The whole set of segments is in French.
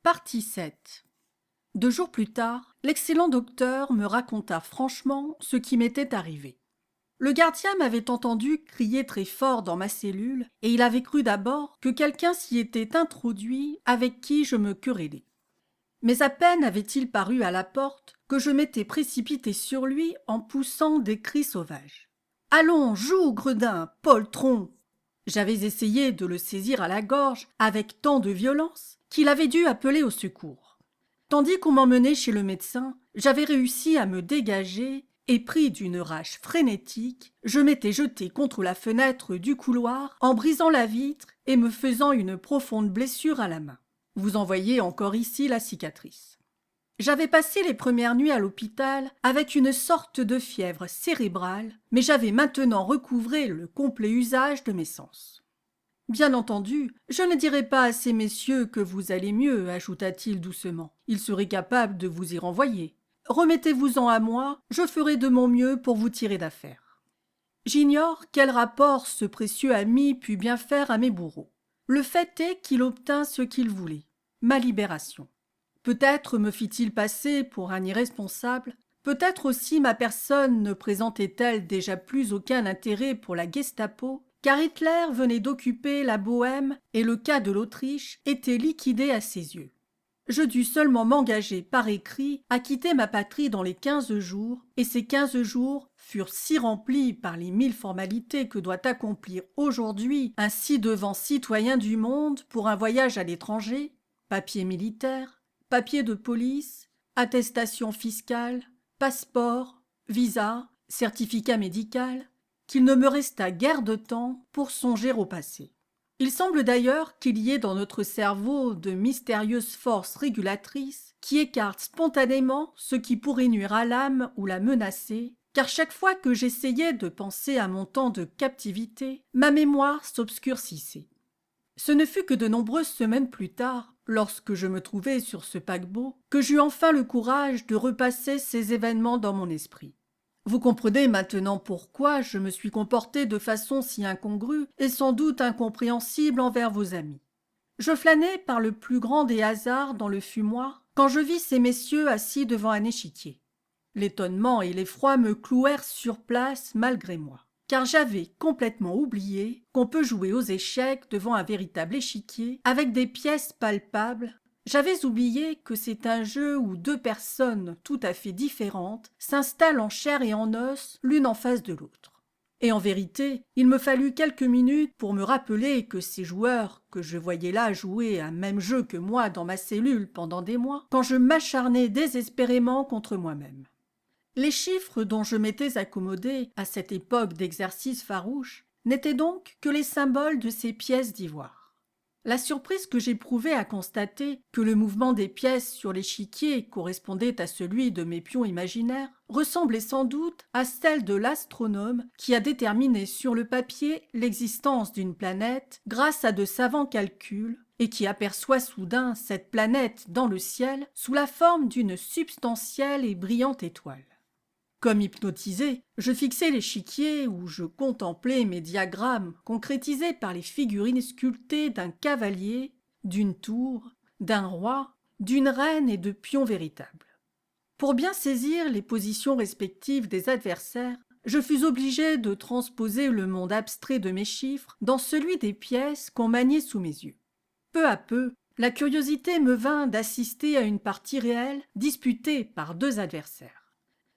Partie 7. 2 jours plus tard, l'excellent docteur me raconta franchement ce qui m'était arrivé. Le gardien m'avait entendu crier très fort dans ma cellule et il avait cru d'abord que quelqu'un s'y était introduit avec qui je me querellais. Mais à peine avait-il paru à la porte que je m'étais précipité sur lui en poussant des cris sauvages. « Allons, joue, gredin, poltron !» J'avais essayé de le saisir à la gorge avec tant de violence qu'il avait dû appeler au secours. Tandis qu'on m'emmenait chez le médecin, j'avais réussi à me dégager et, pris d'une rage frénétique, je m'étais jeté contre la fenêtre du couloir en brisant la vitre et me faisant une profonde blessure à la main. Vous en voyez encore ici la cicatrice. J'avais passé les premières nuits à l'hôpital avec une sorte de fièvre cérébrale, mais j'avais maintenant recouvré le complet usage de mes sens. Bien entendu, je ne dirai pas à ces messieurs que vous allez mieux, ajouta-t-il doucement. Ils seraient capables de vous y renvoyer. Remettez-vous-en à moi, je ferai de mon mieux pour vous tirer d'affaire. J'ignore quel rapport ce précieux ami put bien faire à mes bourreaux. Le fait est qu'il obtint ce qu'il voulait, ma libération. Peut-être me fit-il passer pour un irresponsable, peut-être aussi ma personne ne présentait-elle déjà plus aucun intérêt pour la Gestapo, car Hitler venait d'occuper la Bohême et le cas de l'Autriche était liquidé à ses yeux. Je dus seulement m'engager par écrit à quitter ma patrie dans les 15 jours, et ces 15 jours furent si remplis par les 1000 formalités que doit accomplir aujourd'hui un ci-devant citoyen du monde pour un voyage à l'étranger, papier militaire, papier de police, attestation fiscale, passeport, visa, certificat médical, qu'il ne me resta guère de temps pour songer au passé. Il semble d'ailleurs qu'il y ait dans notre cerveau de mystérieuses forces régulatrices qui écartent spontanément ce qui pourrait nuire à l'âme ou la menacer, car chaque fois que j'essayais de penser à mon temps de captivité, ma mémoire s'obscurcissait. Ce ne fut que de nombreuses semaines plus tard, lorsque je me trouvais sur ce paquebot, que j'eus enfin le courage de repasser ces événements dans mon esprit. Vous comprenez maintenant pourquoi je me suis comporté de façon si incongrue et sans doute incompréhensible envers vos amis. Je flânais par le plus grand des hasards dans le fumoir quand je vis ces messieurs assis devant un échiquier. L'étonnement et l'effroi me clouèrent sur place malgré moi, car j'avais complètement oublié qu'on peut jouer aux échecs devant un véritable échiquier avec des pièces palpables. J'avais oublié que c'est un jeu où 2 personnes tout à fait différentes s'installent en chair et en os l'une en face de l'autre. Et en vérité, il me fallut quelques minutes pour me rappeler que ces joueurs que je voyais là jouer un même jeu que moi dans ma cellule pendant des mois, quand je m'acharnais désespérément contre moi-même. Les chiffres dont je m'étais accommodé à cette époque d'exercice farouche n'étaient donc que les symboles de ces pièces d'ivoire. La surprise que j'éprouvais à constater que le mouvement des pièces sur l'échiquier correspondait à celui de mes pions imaginaires ressemblait sans doute à celle de l'astronome qui a déterminé sur le papier l'existence d'une planète grâce à de savants calculs et qui aperçoit soudain cette planète dans le ciel sous la forme d'une substantielle et brillante étoile. Comme hypnotisé, je fixai l'échiquier où je contemplais mes diagrammes concrétisés par les figurines sculptées d'un cavalier, d'une tour, d'un roi, d'une reine et de pions véritables. Pour bien saisir les positions respectives des adversaires, je fus obligé de transposer le monde abstrait de mes chiffres dans celui des pièces qu'on maniait sous mes yeux. Peu à peu, la curiosité me vint d'assister à une partie réelle disputée par 2 adversaires.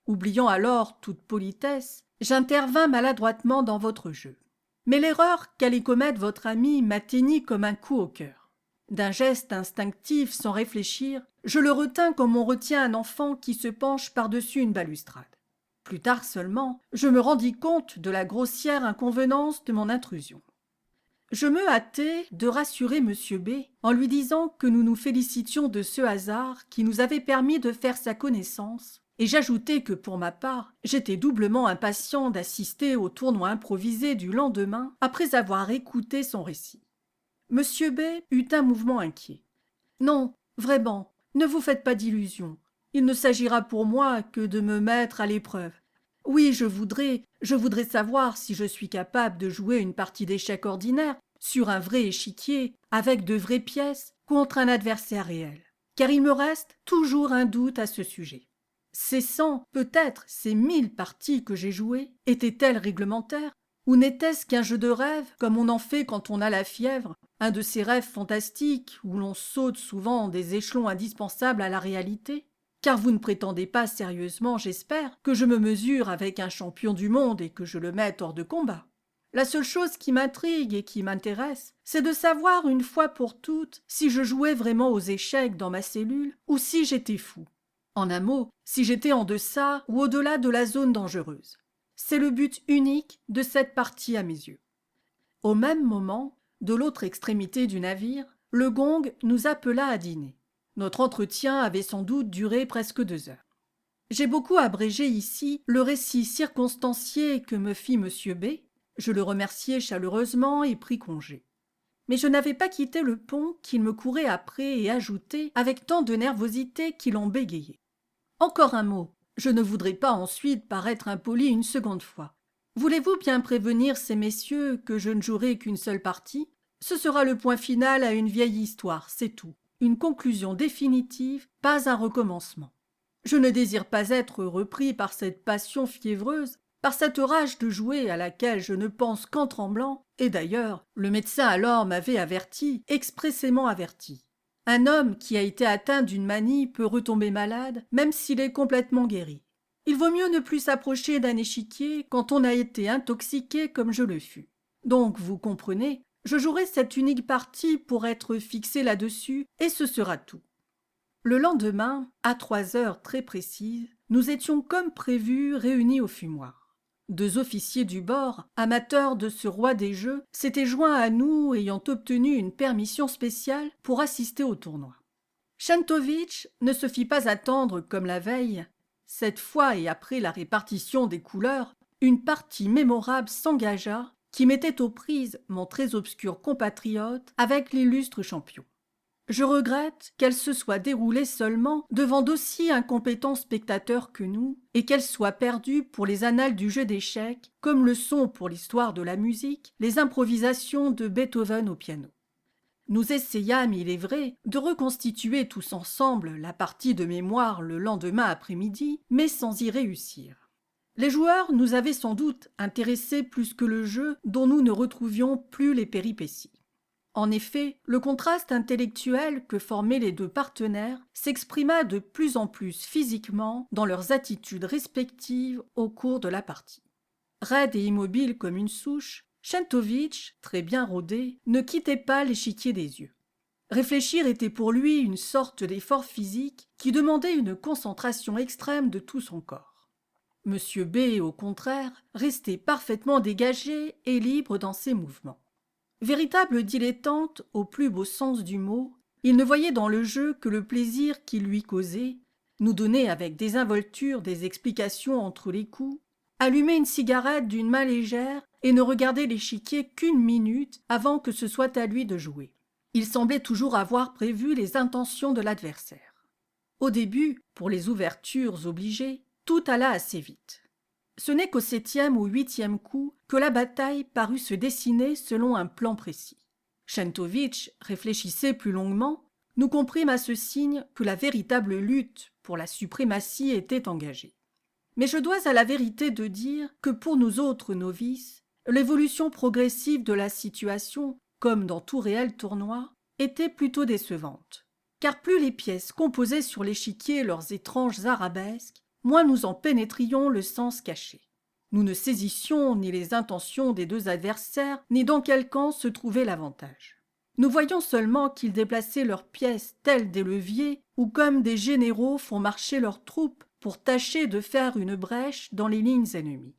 Oubliant alors toute politesse, j'intervins maladroitement dans votre jeu. Mais l'erreur qu'allait commettre votre ami m'atteignit comme un coup au cœur. D'un geste instinctif sans réfléchir, je le retins comme on retient un enfant qui se penche par-dessus une balustrade. Plus tard seulement, je me rendis compte de la grossière inconvenance de mon intrusion. Je me hâtai de rassurer M. B en lui disant que nous nous félicitions de ce hasard qui nous avait permis de faire sa connaissance, et j'ajoutai que pour ma part, j'étais doublement impatient d'assister au tournoi improvisé du lendemain après avoir écouté son récit. M. B eut un mouvement inquiet. « Non, vraiment, ne vous faites pas d'illusions. Il ne s'agira pour moi que de me mettre à l'épreuve. Oui, je voudrais savoir si je suis capable de jouer une partie d'échecs ordinaire sur un vrai échiquier, avec de vraies pièces, contre un adversaire réel. car il me reste toujours un doute à ce sujet. Ces 100, peut-être ces 1000 parties que j'ai jouées, étaient-elles réglementaires, ou n'était-ce qu'un jeu de rêve, comme on en fait quand on a la fièvre, un de ces rêves fantastiques où l'on saute souvent des échelons indispensables à la réalité? Car vous ne prétendez pas sérieusement, j'espère, que je me mesure avec un champion du monde et que je le mette hors de combat. La seule chose qui m'intrigue et qui m'intéresse, c'est de savoir une fois pour toutes si je jouais vraiment aux échecs dans ma cellule ou si j'étais fou. En un mot, si j'étais en deçà ou au-delà de la zone dangereuse. C'est le but unique de cette partie à mes yeux. Au même moment, de l'autre extrémité du navire, le gong nous appela à dîner. Notre entretien avait sans doute duré presque 2 heures. J'ai beaucoup abrégé ici le récit circonstancié que me fit M. B. Je le remerciai chaleureusement et pris congé. Mais je n'avais pas quitté le pont qu'il me courait après et ajoutait avec tant de nervosité qu'il en bégayait. Encore un mot, je ne voudrais pas ensuite paraître impoli une seconde fois. Voulez-vous bien prévenir ces messieurs que je ne jouerai qu'une seule partie? Ce sera le point final à une vieille histoire, c'est tout. Une conclusion définitive, pas un recommencement. Je ne désire pas être repris par cette passion fiévreuse, par cette rage de jouer à laquelle je ne pense qu'en tremblant, et d'ailleurs, le médecin alors m'avait averti, expressément averti. Un homme qui a été atteint d'une manie peut retomber malade, même s'il est complètement guéri. Il vaut mieux ne plus s'approcher d'un échiquier quand on a été intoxiqué comme je le fus. Donc, vous comprenez, je jouerai cette unique partie pour être fixé là-dessus, et ce sera tout. Le lendemain, à 3 heures très précises, nous étions comme prévu réunis au fumoir. 2 officiers du bord, amateurs de ce roi des jeux, s'étaient joints à nous ayant obtenu une permission spéciale pour assister au tournoi. Chentovitch ne se fit pas attendre comme la veille. Cette fois et après la répartition des couleurs, une partie mémorable s'engagea qui mettait aux prises mon très obscur compatriote avec l'illustre champion. Je regrette qu'elle se soit déroulée seulement devant d'aussi incompétents spectateurs que nous, et qu'elle soit perdue pour les annales du jeu d'échecs, comme le sont pour l'histoire de la musique les improvisations de Beethoven au piano. Nous essayâmes, il est vrai, de reconstituer tous ensemble la partie de mémoire le lendemain après-midi, mais sans y réussir. Les joueurs nous avaient sans doute intéressés plus que le jeu dont nous ne retrouvions plus les péripéties. En effet, le contraste intellectuel que formaient les 2 partenaires s'exprima de plus en plus physiquement dans leurs attitudes respectives au cours de la partie. Raide et immobile comme une souche, Chentovitch, très bien rodé, ne quittait pas l'échiquier des yeux. Réfléchir était pour lui une sorte d'effort physique qui demandait une concentration extrême de tout son corps. Monsieur B, au contraire, restait parfaitement dégagé et libre dans ses mouvements. Véritable dilettante au plus beau sens du mot, il ne voyait dans le jeu que le plaisir qu'il lui causait, nous donnait avec désinvolture des explications entre les coups, allumer une cigarette d'une main légère et ne regarder l'échiquier qu'1 minute avant que ce soit à lui de jouer. Il semblait toujours avoir prévu les intentions de l'adversaire. Au début, pour les ouvertures obligées, tout alla assez vite. Ce n'est qu'au 7e ou 8e coup que la bataille parut se dessiner selon un plan précis. Chentovitch réfléchissait plus longuement. Nous comprîmes à ce signe que la véritable lutte pour la suprématie était engagée. Mais je dois à la vérité de dire que pour nous autres novices, l'évolution progressive de la situation, comme dans tout réel tournoi, était plutôt décevante. Car plus les pièces composaient sur l'échiquier leurs étranges arabesques, moins nous en pénétrions le sens caché. Nous ne saisissions ni les intentions des 2 adversaires, ni dans quel camp se trouvait l'avantage. Nous voyions seulement qu'ils déplaçaient leurs pièces tels des leviers ou comme des généraux font marcher leurs troupes pour tâcher de faire une brèche dans les lignes ennemies.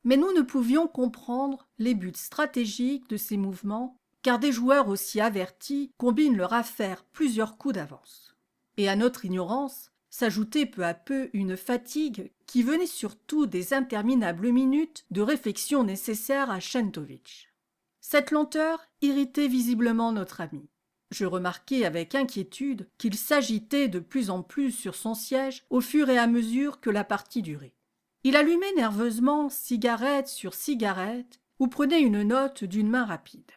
Mais nous ne pouvions comprendre les buts stratégiques de ces mouvements, car des joueurs aussi avertis combinent leur affaire plusieurs coups d'avance. Et à notre ignorance, s'ajoutait peu à peu une fatigue qui venait surtout des interminables minutes de réflexion nécessaires à Chentovitch. Cette lenteur irritait visiblement notre ami. Je remarquai avec inquiétude qu'il s'agitait de plus en plus sur son siège au fur et à mesure que la partie durait. Il allumait nerveusement cigarette sur cigarette ou prenait une note d'une main rapide.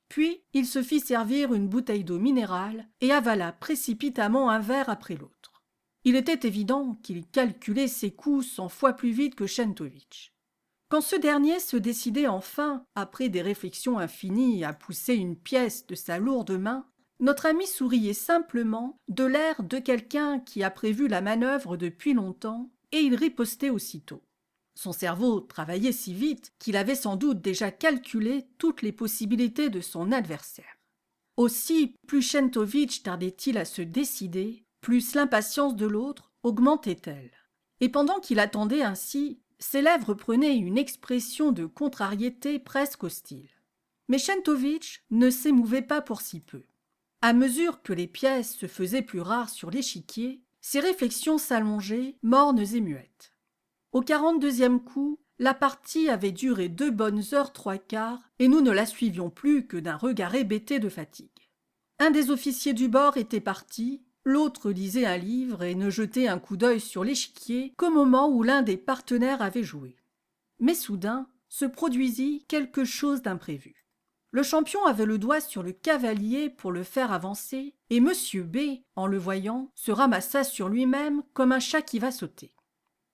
Puis il se fit servir une bouteille d'eau minérale et avala précipitamment un verre après l'autre. Il était évident qu'il calculait ses coups 100 fois plus vite que Czentovitch. Quand ce dernier se décidait enfin, après des réflexions infinies, à pousser une pièce de sa lourde main, notre ami souriait simplement, de l'air de quelqu'un qui a prévu la manœuvre depuis longtemps, et il ripostait aussitôt. Son cerveau travaillait si vite qu'il avait sans doute déjà calculé toutes les possibilités de son adversaire. Aussi, plus Czentovitch tardait-il à se décider, plus l'impatience de l'autre augmentait-elle. Et pendant qu'il attendait ainsi, ses lèvres prenaient une expression de contrariété presque hostile. Mais Czentovitch ne s'émouvait pas pour si peu. À mesure que les pièces se faisaient plus rares sur l'échiquier, ses réflexions s'allongeaient, mornes et muettes. Au 42e coup, la partie avait duré 2 bonnes heures 3/4 et nous ne la suivions plus que d'un regard hébété de fatigue. Un des officiers du bord était parti, l'autre lisait un livre et ne jetait un coup d'œil sur l'échiquier qu'au moment où l'un des partenaires avait joué. Mais soudain se produisit quelque chose d'imprévu. Le champion avait le doigt sur le cavalier pour le faire avancer, et Monsieur B, en le voyant, se ramassa sur lui-même comme un chat qui va sauter.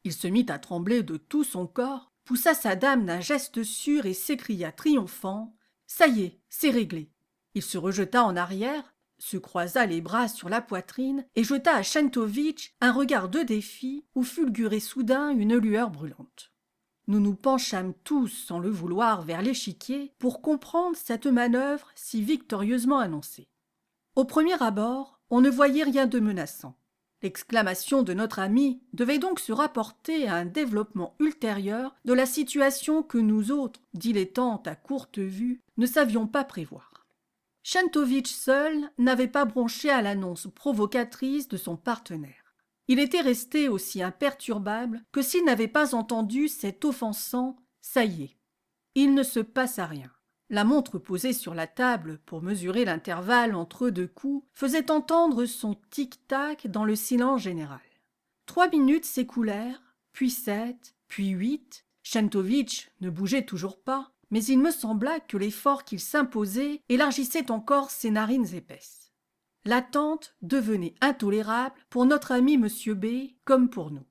Il se mit à trembler de tout son corps, poussa sa dame d'un geste sûr et s'écria triomphant « Ça y est, c'est réglé !» Il se rejeta en arrière, se croisa les bras sur la poitrine et jeta à Czentovitch un regard de défi où fulgurait soudain une lueur brûlante. Nous nous penchâmes tous, sans le vouloir, vers l'échiquier pour comprendre cette manœuvre si victorieusement annoncée. Au premier abord, on ne voyait rien de menaçant. L'exclamation de notre ami devait donc se rapporter à un développement ultérieur de la situation que nous autres, dilettantes à courte vue, ne savions pas prévoir. Czentovitch seul n'avait pas bronché à l'annonce provocatrice de son partenaire. Il était resté aussi imperturbable que s'il n'avait pas entendu cet offensant « ça y est ». Il ne se passa rien. La montre posée sur la table pour mesurer l'intervalle entre 2 coups faisait entendre son tic-tac dans le silence général. 3 minutes s'écoulèrent, puis 7, puis 8. Czentovitch ne bougeait toujours pas, mais il me sembla que l'effort qu'il s'imposait élargissait encore ses narines épaisses. L'attente devenait intolérable pour notre ami Monsieur B comme pour nous.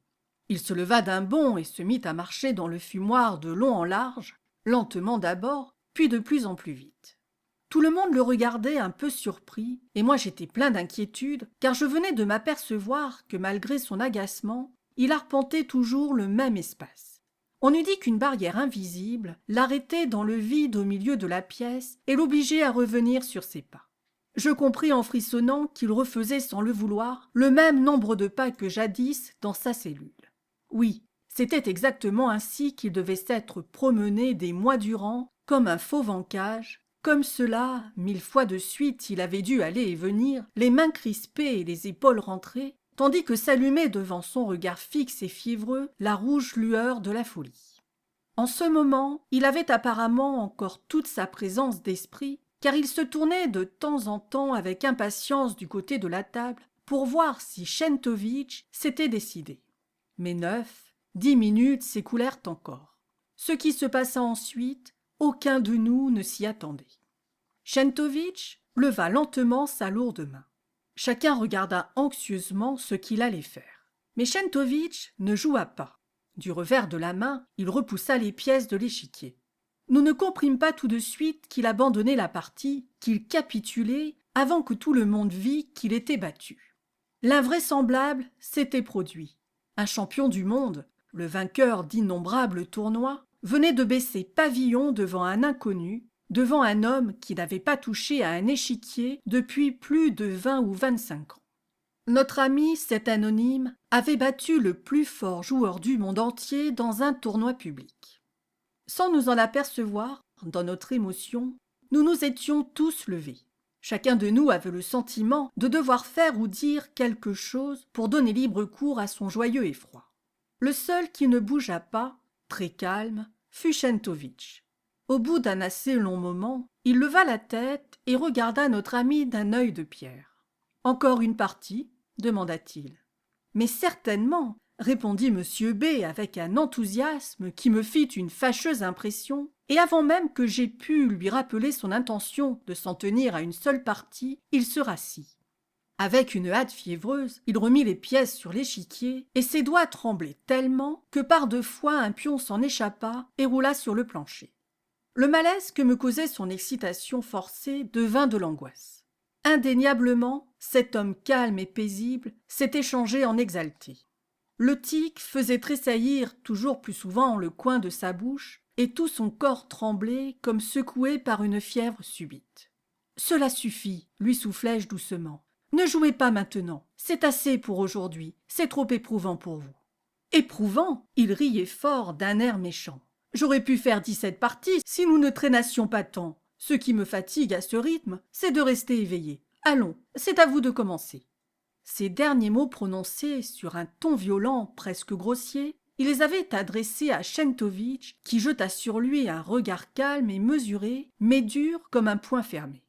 Il se leva d'un bond et se mit à marcher dans le fumoir de long en large, lentement d'abord, puis de plus en plus vite. Tout le monde le regardait un peu surpris, et moi j'étais plein d'inquiétude, car je venais de m'apercevoir que malgré son agacement, il arpentait toujours le même espace. On eût dit qu'une barrière invisible l'arrêtait dans le vide au milieu de la pièce et l'obligeait à revenir sur ses pas. Je compris en frissonnant qu'il refaisait sans le vouloir le même nombre de pas que jadis dans sa cellule. Oui, c'était exactement ainsi qu'il devait s'être promené des mois durant, comme un fauve en cage, comme cela, 1000 fois de suite il avait dû aller et venir, les mains crispées et les épaules rentrées, tandis que s'allumait devant son regard fixe et fiévreux la rouge lueur de la folie. En ce moment, il avait apparemment encore toute sa présence d'esprit, car il se tournait de temps en temps avec impatience du côté de la table pour voir si Czentovitch s'était décidé. Mais 9, 10 minutes s'écoulèrent encore. Ce qui se passa ensuite, aucun de nous ne s'y attendait. Czentovitch leva lentement sa lourde main. Chacun regarda anxieusement ce qu'il allait faire. Mais Czentovitch ne joua pas. Du revers de la main, il repoussa les pièces de l'échiquier. Nous ne comprîmes pas tout de suite qu'il abandonnait la partie, qu'il capitulait, avant que tout le monde vît qu'il était battu. L'invraisemblable s'était produit. Un champion du monde, le vainqueur d'innombrables tournois, venait de baisser pavillon devant un inconnu, devant un homme qui n'avait pas touché à un échiquier depuis plus de 20 ou 25 ans. Notre ami, cet anonyme, avait battu le plus fort joueur du monde entier dans un tournoi public. Sans nous en apercevoir, dans notre émotion, nous nous étions tous levés. Chacun de nous avait le sentiment de devoir faire ou dire quelque chose pour donner libre cours à son joyeux effroi. Le seul qui ne bougea pas, très calme, fut Czentovitch. Au bout d'un assez long moment, il leva la tête et regarda notre ami d'un œil de pierre. « Encore une partie ?» demanda-t-il. « Mais certainement, répondit Monsieur B avec un enthousiasme qui me fit une fâcheuse impression, et avant même que j'aie pu lui rappeler son intention de s'en tenir à une seule partie, il se rassit. Avec une hâte fiévreuse, il remit les pièces sur l'échiquier, et ses doigts tremblaient tellement que par deux fois un pion s'en échappa et roula sur le plancher. Le malaise que me causait son excitation forcée devint de l'angoisse. Indéniablement, cet homme calme et paisible s'était changé en exalté. Le tic faisait tressaillir toujours plus souvent le coin de sa bouche, et tout son corps tremblait comme secoué par une fièvre subite. « Cela suffit, lui soufflai-je doucement. Ne jouez pas maintenant, c'est assez pour aujourd'hui, c'est trop éprouvant pour vous. » Éprouvant, il riait fort d'un air méchant. J'aurais pu faire 17 parties si nous ne traînassions pas tant. Ce qui me fatigue à ce rythme, c'est de rester éveillé. Allons, c'est à vous de commencer. Ces derniers mots prononcés sur un ton violent, presque grossier, il les avait adressés à Chentovitch, qui jeta sur lui un regard calme et mesuré, mais dur comme un poing fermé.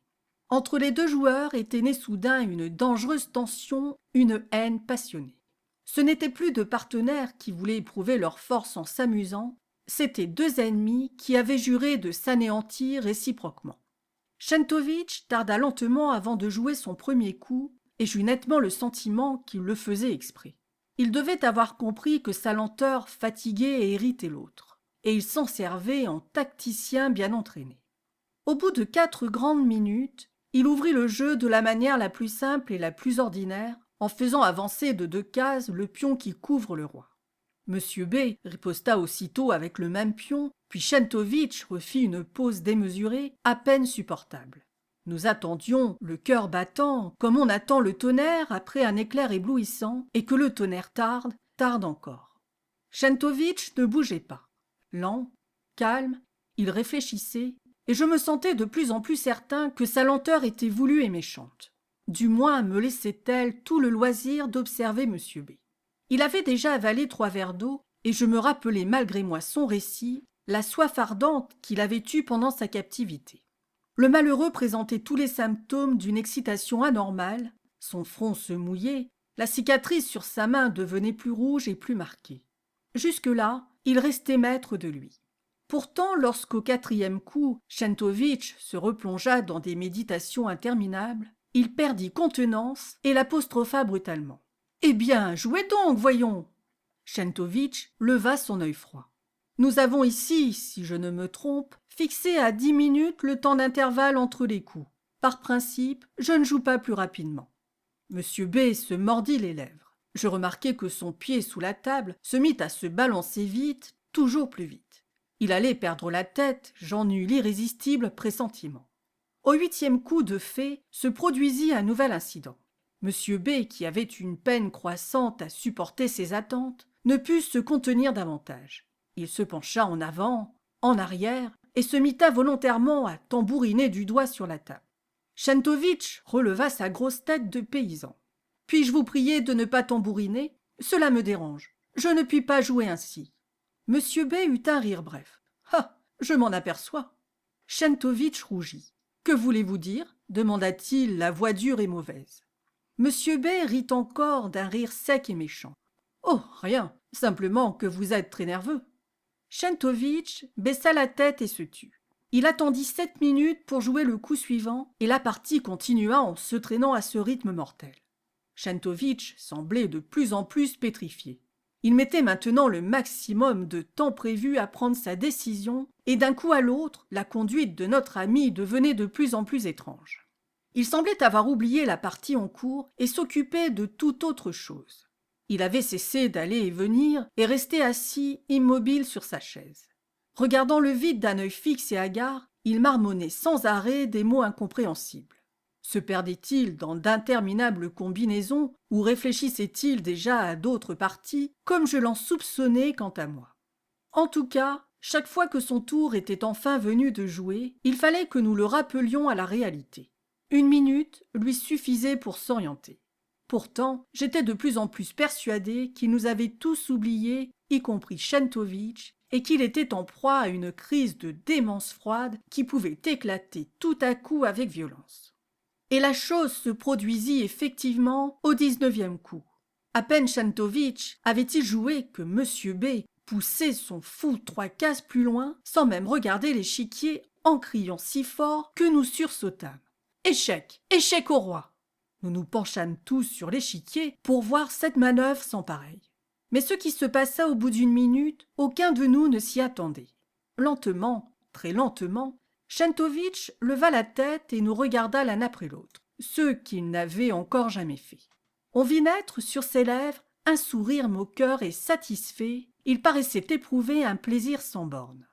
Entre les deux joueurs était née soudain une dangereuse tension, une haine passionnée. Ce n'étaient plus deux partenaires qui voulaient éprouver leur force en s'amusant, c'étaient deux ennemis qui avaient juré de s'anéantir réciproquement. Chentovitch tarda lentement avant de jouer son premier coup, et j'eus nettement le sentiment qu'il le faisait exprès. Il devait avoir compris que sa lenteur fatiguait et irritait l'autre, et il s'en servait en tacticien bien entraîné. Au bout de 4 grandes minutes, il ouvrit le jeu de la manière la plus simple et la plus ordinaire, en faisant avancer de 2 cases le pion qui couvre le roi. Monsieur B riposta aussitôt avec le même pion, puis Chentovitch refit une pause démesurée, à peine supportable. Nous attendions, le cœur battant, comme on attend le tonnerre après un éclair éblouissant, et que le tonnerre tarde, tarde encore. Chentovitch ne bougeait pas. Lent, calme, il réfléchissait, et je me sentais de plus en plus certain que sa lenteur était voulue et méchante. Du moins me laissait-elle tout le loisir d'observer Monsieur B. Il avait déjà avalé 3 verres d'eau, et je me rappelais malgré moi son récit, la soif ardente qu'il avait eue pendant sa captivité. Le malheureux présentait tous les symptômes d'une excitation anormale, son front se mouillait, la cicatrice sur sa main devenait plus rouge et plus marquée. Jusque-là, il restait maître de lui. Pourtant, lorsqu'au 4e coup, Chentovitch se replongea dans des méditations interminables, il perdit contenance et l'apostropha brutalement. « Eh bien, jouez donc, voyons !» Chentovitch leva son œil froid. « Nous avons ici, si je ne me trompe, fixé à 10 minutes le temps d'intervalle entre les coups. Par principe, je ne joue pas plus rapidement. » Monsieur B se mordit les lèvres. Je remarquai que son pied sous la table se mit à se balancer vite, toujours plus vite. Il allait perdre la tête, j'en eus l'irrésistible pressentiment. Au 8e coup de fée se produisit un nouvel incident. Monsieur B, qui avait une peine croissante à supporter ses attentes, ne put se contenir davantage. Il se pencha en avant, en arrière, et se mit involontairement à tambouriner du doigt sur la table. Chentovitch releva sa grosse tête de paysan. « Puis-je vous prier de ne pas tambouriner ? Cela me dérange. Je ne puis pas jouer ainsi. » Monsieur B eut un rire bref. « Ah, je m'en aperçois. » Chentovitch rougit. « Que voulez-vous dire ? » demanda-t-il, la voix dure et mauvaise. Monsieur B rit encore d'un rire sec et méchant. « Oh, rien, simplement que vous êtes très nerveux. » Chentovitch baissa la tête et se tut. Il attendit 7 minutes pour jouer le coup suivant, et la partie continua en se traînant à ce rythme mortel. Chentovitch semblait de plus en plus pétrifié. Il mettait maintenant le maximum de temps prévu à prendre sa décision, et d'un coup à l'autre, la conduite de notre ami devenait de plus en plus étrange. Il semblait avoir oublié la partie en cours et s'occupait de toute autre chose. Il avait cessé d'aller et venir et restait assis, immobile sur sa chaise. Regardant le vide d'un œil fixe et hagard, il marmonnait sans arrêt des mots incompréhensibles. Se perdait-il dans d'interminables combinaisons ou réfléchissait-il déjà à d'autres parties, comme je l'en soupçonnais quant à moi. En tout cas, chaque fois que son tour était enfin venu de jouer, il fallait que nous le rappelions à la réalité. 1 minute lui suffisait pour s'orienter. Pourtant, j'étais de plus en plus persuadé qu'il nous avait tous oubliés, y compris Chentovitch, et qu'il était en proie à une crise de démence froide qui pouvait éclater tout à coup avec violence. Et la chose se produisit effectivement au 19e coup. À peine Chantovitch avait-il joué que Monsieur B poussait son fou 3 cases plus loin, sans même regarder l'échiquier, en criant si fort que nous sursautâmes. « Échec! Échec au roi !» Nous nous penchâmes tous sur l'échiquier pour voir cette manœuvre sans pareille. Mais ce qui se passa au bout d'une minute, aucun de nous ne s'y attendait. Lentement, très lentement, Chantovitch leva la tête et nous regarda l'un après l'autre, ce qu'il n'avait encore jamais fait. On vit naître sur ses lèvres un sourire moqueur et satisfait, il paraissait éprouver un plaisir sans bornes.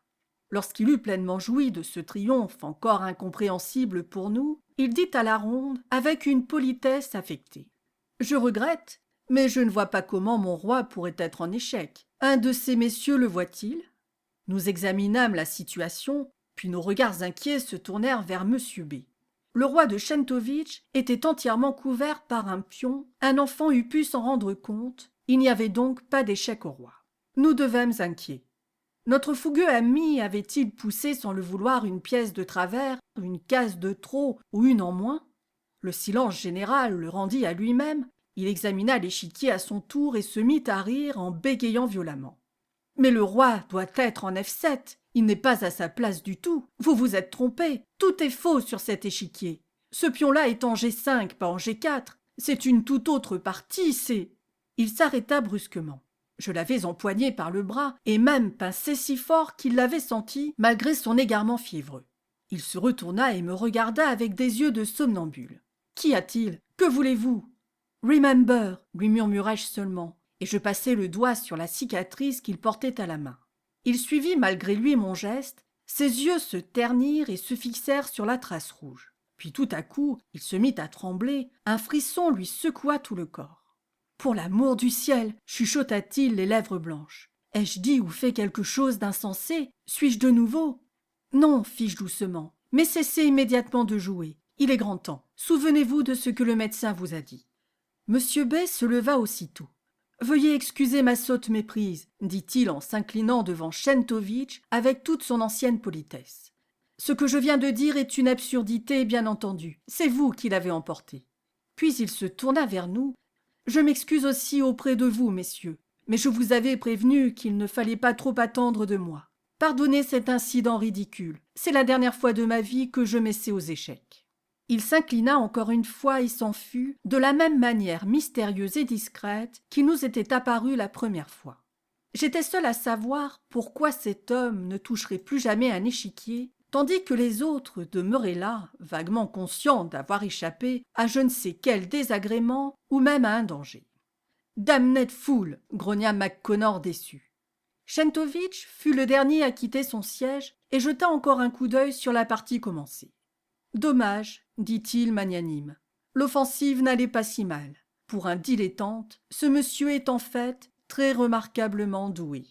Lorsqu'il eut pleinement joui de ce triomphe encore incompréhensible pour nous, il dit à la ronde, avec une politesse affectée. « Je regrette, mais je ne vois pas comment mon roi pourrait être en échec. Un de ces messieurs le voit-il » Nous examinâmes la situation, puis nos regards inquiets se tournèrent vers Monsieur B. Le roi de Chantovitch était entièrement couvert par un pion, un enfant eût pu s'en rendre compte, il n'y avait donc pas d'échec au roi. Nous devînmes inquiets. Notre fougueux ami avait-il poussé sans le vouloir une pièce de travers, une case de trop ou une en moins? Le silence général le rendit à lui-même, il examina l'échiquier à son tour et se mit à rire en bégayant violemment. « Mais le roi doit être en F7, il n'est pas à sa place du tout, vous vous êtes trompé, tout est faux sur cet échiquier. Ce pion-là est en G5, pas en G4, c'est une toute autre partie, c'est… » Il s'arrêta brusquement. Je l'avais empoigné par le bras et même pincé si fort qu'il l'avait senti malgré son égarement fiévreux. Il se retourna et me regarda avec des yeux de somnambule. « Qu'y a-t-il? Que voulez-vous ?»« Remember » lui murmurai-je seulement, et je passai le doigt sur la cicatrice qu'il portait à la main. Il suivit malgré lui mon geste, ses yeux se ternirent et se fixèrent sur la trace rouge. Puis tout à coup, il se mit à trembler, un frisson lui secoua tout le corps. « Pour l'amour du ciel !» chuchota-t-il les lèvres blanches. « Ai-je dit ou fait quelque chose d'insensé? Suis-je de nouveau ?»« Non, fis-je doucement, mais cessez immédiatement de jouer. Il est grand temps. Souvenez-vous de ce que le médecin vous a dit. » Monsieur B se leva aussitôt. « Veuillez excuser ma sotte méprise, » dit-il en s'inclinant devant Chantovitch avec toute son ancienne politesse. « Ce que je viens de dire est une absurdité, bien entendu. C'est vous qui l'avez emporté. » Puis il se tourna vers nous. « Je m'excuse aussi auprès de vous, messieurs, mais je vous avais prévenu qu'il ne fallait pas trop attendre de moi. Pardonnez cet incident ridicule. C'est la dernière fois de ma vie que je m'essaie aux échecs. » Il s'inclina encore une fois et s'en fut, de la même manière mystérieuse et discrète qu'il nous était apparu la première fois. J'étais seul à savoir pourquoi cet homme ne toucherait plus jamais un échiquier, tandis que les autres demeuraient là, vaguement conscients d'avoir échappé à je ne sais quel désagrément ou même à un danger. « Damned fool !» grogna MacConnor déçu. Chantovitch fut le dernier à quitter son siège et jeta encore un coup d'œil sur la partie commencée. « Dommage, » dit-il magnanime. « L'offensive n'allait pas si mal. Pour un dilettante, ce monsieur est en fait très remarquablement doué. »